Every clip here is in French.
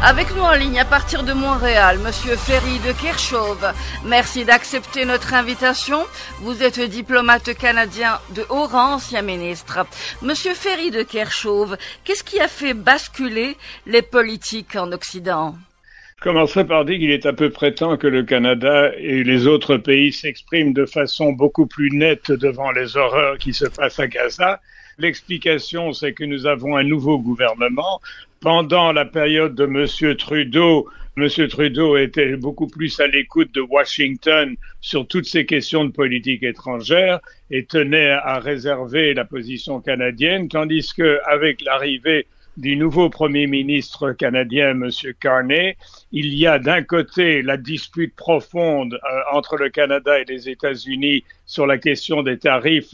Avec nous en ligne à partir de Montréal, Monsieur Ferry de Kerchove. Merci d'accepter notre invitation. Vous êtes diplomate canadien de haut rang, ancien ministre. Monsieur Ferry de Kerchove, qu'est-ce qui a fait basculer les politiques en Occident? Je commencerai par dire qu'il est à peu près temps que le Canada et les autres pays s'expriment de façon beaucoup plus nette devant les horreurs qui se passent à Gaza. L'explication, c'est que nous avons un nouveau gouvernement. Pendant la période de M. Trudeau était beaucoup plus à l'écoute de Washington sur toutes ces questions de politique étrangère et tenait à réserver la position canadienne, tandis qu'avec l'arrivée du nouveau premier ministre canadien, M. Carney, il y a d'un côté la dispute profonde entre le Canada et les États-Unis sur la question des tarifs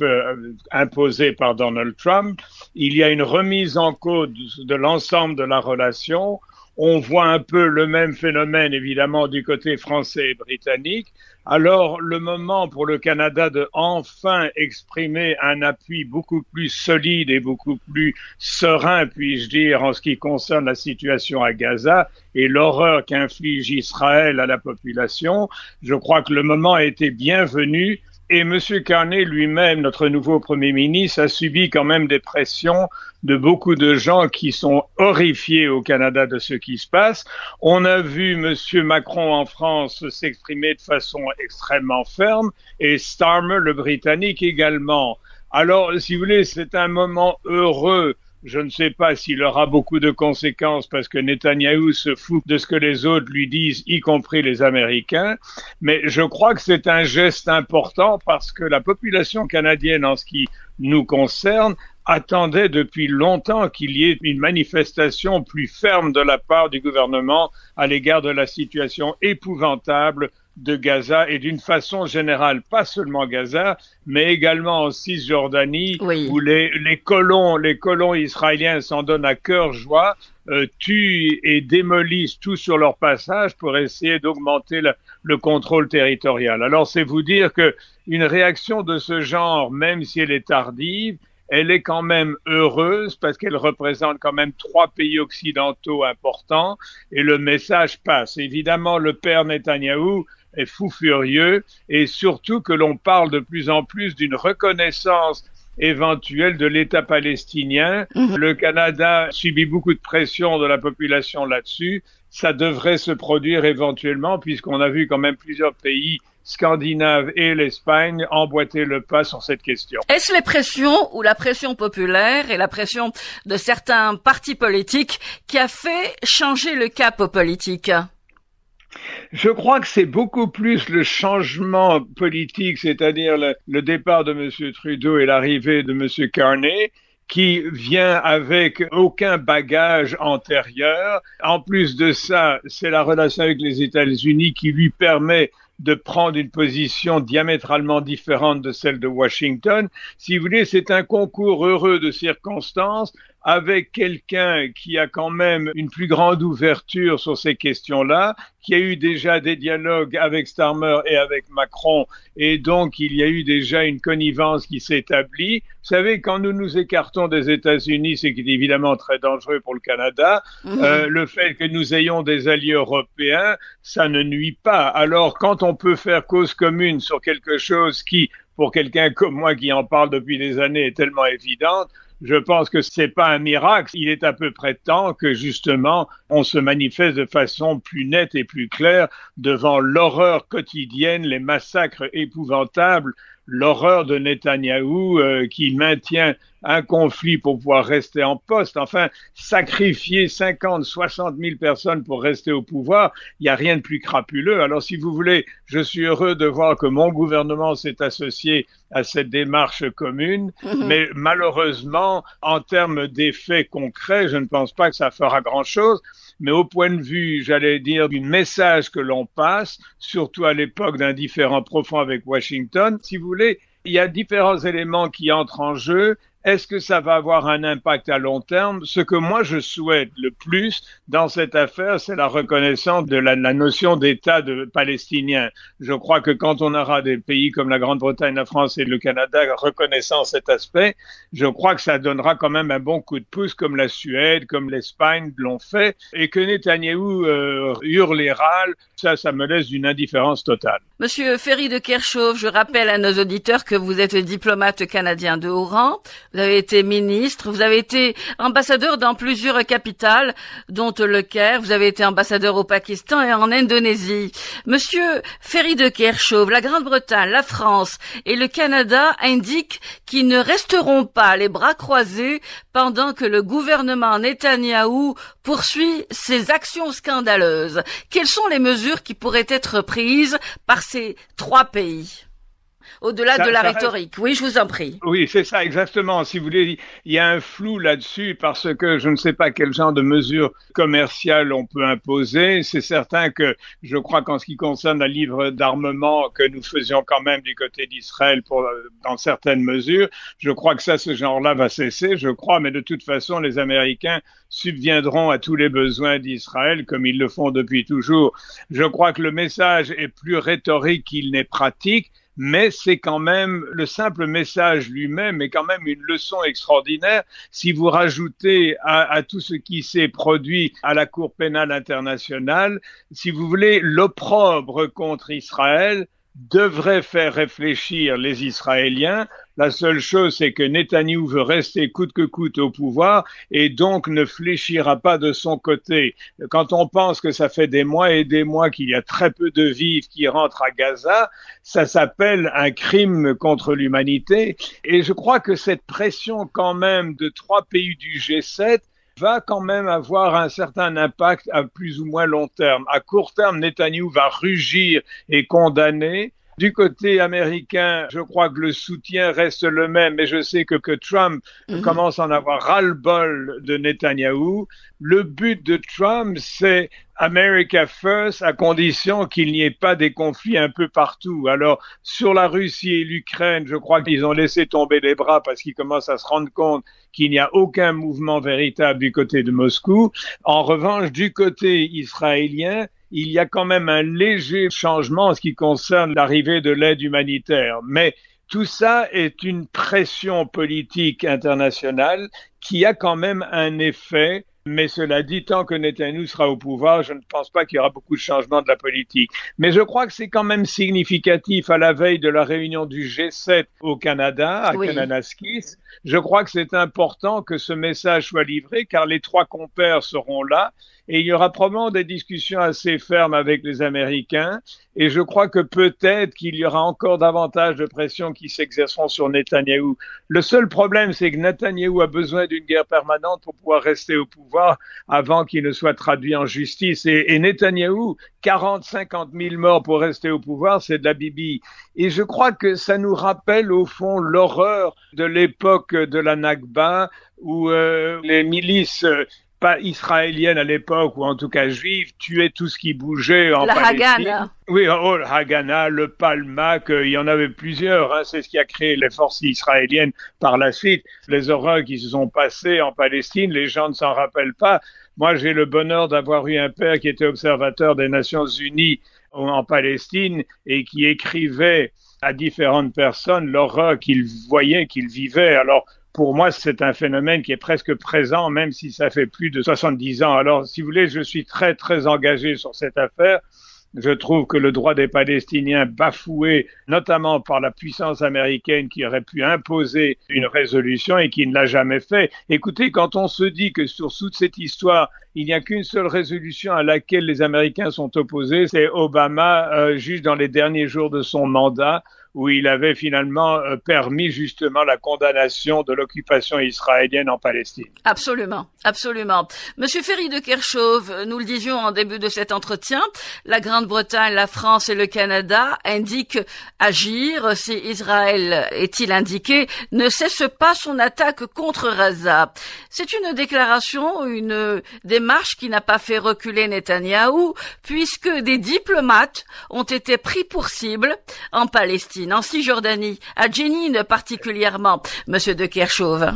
imposés par Donald Trump. Il y a une remise en cause de l'ensemble de la relation. On voit un peu le même phénomène, évidemment, du côté français et britannique. Alors, le moment pour le Canada de enfin exprimer un appui beaucoup plus solide et beaucoup plus serein, puis-je dire, en ce qui concerne la situation à Gaza et l'horreur qu'inflige Israël à la population, je crois que le moment a été bienvenu. Et M. Carney lui-même, notre nouveau Premier ministre, a subi quand même des pressions de beaucoup de gens qui sont horrifiés au Canada de ce qui se passe. On a vu M. Macron en France s'exprimer de façon extrêmement ferme et Starmer, le Britannique, également. Alors, si vous voulez, c'est un moment heureux. Je ne sais pas s'il aura beaucoup de conséquences parce que Netanyahou se fout de ce que les autres lui disent, y compris les Américains. Mais je crois que c'est un geste important parce que la population canadienne, en ce qui nous concerne, attendait depuis longtemps qu'il y ait une manifestation plus ferme de la part du gouvernement à l'égard de la situation épouvantable de Gaza et d'une façon générale, pas seulement Gaza, mais également en Cisjordanie, oui, où les colons israéliens s'en donnent à cœur joie, tuent et démolissent tout sur leur passage pour essayer d'augmenter le contrôle territorial. Alors c'est vous dire que une réaction de ce genre, même si elle est tardive, elle est quand même heureuse parce qu'elle représente quand même 3 pays occidentaux importants et le message passe. Évidemment, le père Netanyahou est fou furieux et surtout que l'on parle de plus en plus d'une reconnaissance éventuelle de l'État palestinien. Le Canada subit beaucoup de pression de la population là-dessus. Ça devrait se produire éventuellement puisqu'on a vu quand même plusieurs pays scandinaves et l'Espagne emboîter le pas sur cette question. Est-ce les pressions ou la pression populaire et la pression de certains partis politiques qui a fait changer le cap politique? Je crois que c'est beaucoup plus le changement politique, c'est-à-dire le départ de M. Trudeau et l'arrivée de M. Carney, qui vient avec aucun bagage antérieur. En plus de ça, c'est la relation avec les États-Unis qui lui permet de prendre une position diamétralement différente de celle de Washington. Si vous voulez, c'est un concours heureux de circonstances avec quelqu'un qui a quand même une plus grande ouverture sur ces questions-là, qui a eu déjà des dialogues avec Starmer et avec Macron, et donc il y a eu déjà une connivence qui s'est établie. Vous savez, quand nous nous écartons des États-Unis, c'est évidemment très dangereux pour le Canada. Le fait que nous ayons des alliés européens, ça ne nuit pas. Alors, quand on peut faire cause commune sur quelque chose qui, pour quelqu'un comme moi qui en parle depuis des années, est tellement évidente, je pense que c'est pas un miracle. Il est à peu près temps que, justement, on se manifeste de façon plus nette et plus claire devant l'horreur quotidienne, les massacres épouvantables, l'horreur de Netanyahou qui maintient un conflit pour pouvoir rester en poste. Enfin, sacrifier 50, 60 000 personnes pour rester au pouvoir, il n'y a rien de plus crapuleux. Alors, si vous voulez, je suis heureux de voir que mon gouvernement s'est associé à cette démarche commune, mais malheureusement, en termes d'effets concrets, je ne pense pas que ça fera grand-chose. Mais au point de vue, j'allais dire, du message que l'on passe, surtout à l'époque d'un différend profond avec Washington, si vous voulez, il y a différents éléments qui entrent en jeu. Est-ce que ça va avoir un impact à long terme? Ce que moi je souhaite le plus dans cette affaire, c'est la reconnaissance de la notion d'État palestinien. Je crois que quand on aura des pays comme la Grande-Bretagne, la France et le Canada reconnaissant cet aspect, je crois que ça donnera quand même un bon coup de pouce, comme la Suède, comme l'Espagne l'ont fait, et que Netanyahou hurle et râle, ça me laisse d'une indifférence totale. Monsieur Ferry de Kerchove, je rappelle à nos auditeurs que vous êtes diplomate canadien de haut rang, vous avez été ministre, vous avez été ambassadeur dans plusieurs capitales, dont le Caire, vous avez été ambassadeur au Pakistan et en Indonésie. Monsieur Ferry de Kerchove, la Grande-Bretagne, la France et le Canada indiquent qu'ils ne resteront pas les bras croisés pendant que le gouvernement Netanyahou poursuit ses actions scandaleuses. Quelles sont les mesures qui pourraient être prises par ces trois pays? Au-delà de la rhétorique. Oui, je vous en prie. Oui, c'est ça, exactement. Si vous voulez, il y a un flou là-dessus parce que je ne sais pas quel genre de mesures commerciales on peut imposer. C'est certain que je crois qu'en ce qui concerne la livre d'armement que nous faisions quand même du côté d'Israël dans certaines mesures, je crois que ce genre-là va cesser, je crois, mais de toute façon, les Américains subviendront à tous les besoins d'Israël comme ils le font depuis toujours. Je crois que le message est plus rhétorique qu'il n'est pratique. Mais c'est quand même, le simple message lui-même est quand même une leçon extraordinaire si vous rajoutez à tout ce qui s'est produit à la Cour pénale internationale, si vous voulez, l'opprobre contre Israël devrait faire réfléchir les Israéliens. La seule chose, c'est que Netanyahou veut rester coûte que coûte au pouvoir et donc ne fléchira pas de son côté. Quand on pense que ça fait des mois et des mois qu'il y a très peu de vivres qui rentrent à Gaza, ça s'appelle un crime contre l'humanité. Et je crois que cette pression quand même de 3 pays du G7 va quand même avoir un certain impact à plus ou moins long terme. À court terme, Netanyahou va rugir et condamner. Du côté américain, je crois que le soutien reste le même, mais je sais que Trump commence à en avoir ras-le-bol de Netanyahou. Le but de Trump, c'est America First, à condition qu'il n'y ait pas des conflits un peu partout. Alors, sur la Russie et l'Ukraine, je crois qu'ils ont laissé tomber les bras parce qu'ils commencent à se rendre compte qu'il n'y a aucun mouvement véritable du côté de Moscou. En revanche, du côté israélien, il y a quand même un léger changement en ce qui concerne l'arrivée de l'aide humanitaire. Mais tout ça est une pression politique internationale qui a quand même un effet. Mais cela dit, tant que Netanyahou sera au pouvoir, je ne pense pas qu'il y aura beaucoup de changements de la politique. Mais je crois que c'est quand même significatif à la veille de la réunion du G7 au Canada, à Kananaskis. Je crois que c'est important que ce message soit livré car les 3 compères seront là et il y aura probablement des discussions assez fermes avec les Américains et je crois que peut-être qu'il y aura encore davantage de pression qui s'exerceront sur Netanyahou. Le seul problème, c'est que Netanyahou a besoin d'une guerre permanente pour pouvoir rester au pouvoir avant qu'il ne soit traduit en justice. Et Netanyahou, 40-50 000 morts pour rester au pouvoir, c'est de la bibi. Et je crois que ça nous rappelle au fond l'horreur de l'époque de la Nakba où les milices pas israélienne à l'époque, ou en tout cas juive, tuait tout ce qui bougeait en Palestine. Haganah. Oui, le Haganah, le Palmach, il y en avait plusieurs. Hein, c'est ce qui a créé les forces israéliennes par la suite. Les horreurs qui se sont passées en Palestine, les gens ne s'en rappellent pas. Moi, j'ai le bonheur d'avoir eu un père qui était observateur des Nations Unies en Palestine et qui écrivait à différentes personnes l'horreur qu'il voyait, qu'il vivait. Alors, pour moi, c'est un phénomène qui est presque présent, même si ça fait plus de 70 ans. Alors, si vous voulez, je suis très, très engagé sur cette affaire. Je trouve que le droit des Palestiniens bafoué, notamment par la puissance américaine qui aurait pu imposer une résolution et qui ne l'a jamais fait. Écoutez, quand on se dit que sur toute cette histoire, il n'y a qu'une seule résolution à laquelle les Américains sont opposés, c'est Obama, juste dans les derniers jours de son mandat, où il avait finalement permis justement la condamnation de l'occupation israélienne en Palestine. Absolument, absolument. Monsieur Ferry de Kerchove, nous le disions en début de cet entretien, la Grande-Bretagne, la France et le Canada indiquent agir. Si Israël, est-il indiqué, ne cesse pas son attaque contre Gaza. C'est une déclaration, une démarche qui n'a pas fait reculer Netanyahou, puisque des diplomates ont été pris pour cible en Palestine Palestine, en Cisjordanie, à Jenin particulièrement, Monsieur de Kerchove.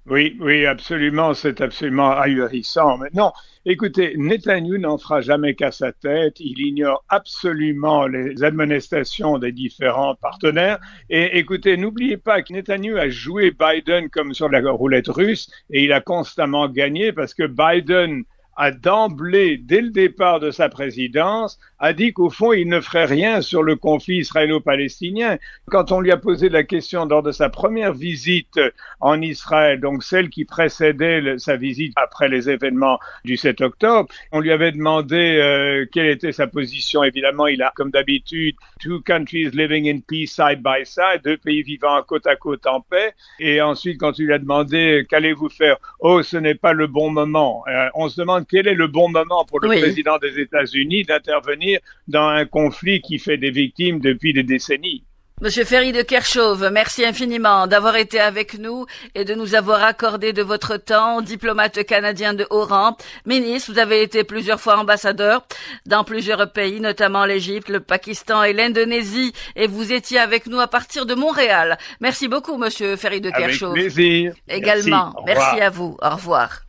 Oui, oui, absolument, c'est absolument ahurissant. Mais non, écoutez, Netanyahou n'en fera jamais qu'à sa tête. Il ignore absolument les admonestations des différents partenaires. Et écoutez, n'oubliez pas que Netanyahou a joué Biden comme sur la roulette russe et il a constamment gagné parce que Biden a d'emblée, dès le départ de sa présidence, a dit qu'au fond, il ne ferait rien sur le conflit israélo-palestinien. Quand on lui a posé la question lors de sa première visite en Israël, donc celle qui précédait sa visite après les événements du 7 octobre, on lui avait demandé quelle était sa position. Évidemment, il a, comme d'habitude, two countries living in peace side by side, deux pays vivant côte à côte en paix. Et ensuite, quand il lui a demandé qu'allez-vous faire, oh, ce n'est pas le bon moment. On se demande quel est le bon moment pour le président des États-Unis d'intervenir dans un conflit qui fait des victimes depuis des décennies. Monsieur Ferry de Kerchove, merci infiniment d'avoir été avec nous et de nous avoir accordé de votre temps, diplomate canadien de haut rang. Ministre, vous avez été plusieurs fois ambassadeur dans plusieurs pays, notamment l'Égypte, le Pakistan et l'Indonésie, et vous étiez avec nous à partir de Montréal. Merci beaucoup, Monsieur Ferry de Kerchove. Avec plaisir. Également. Merci à vous. Au revoir.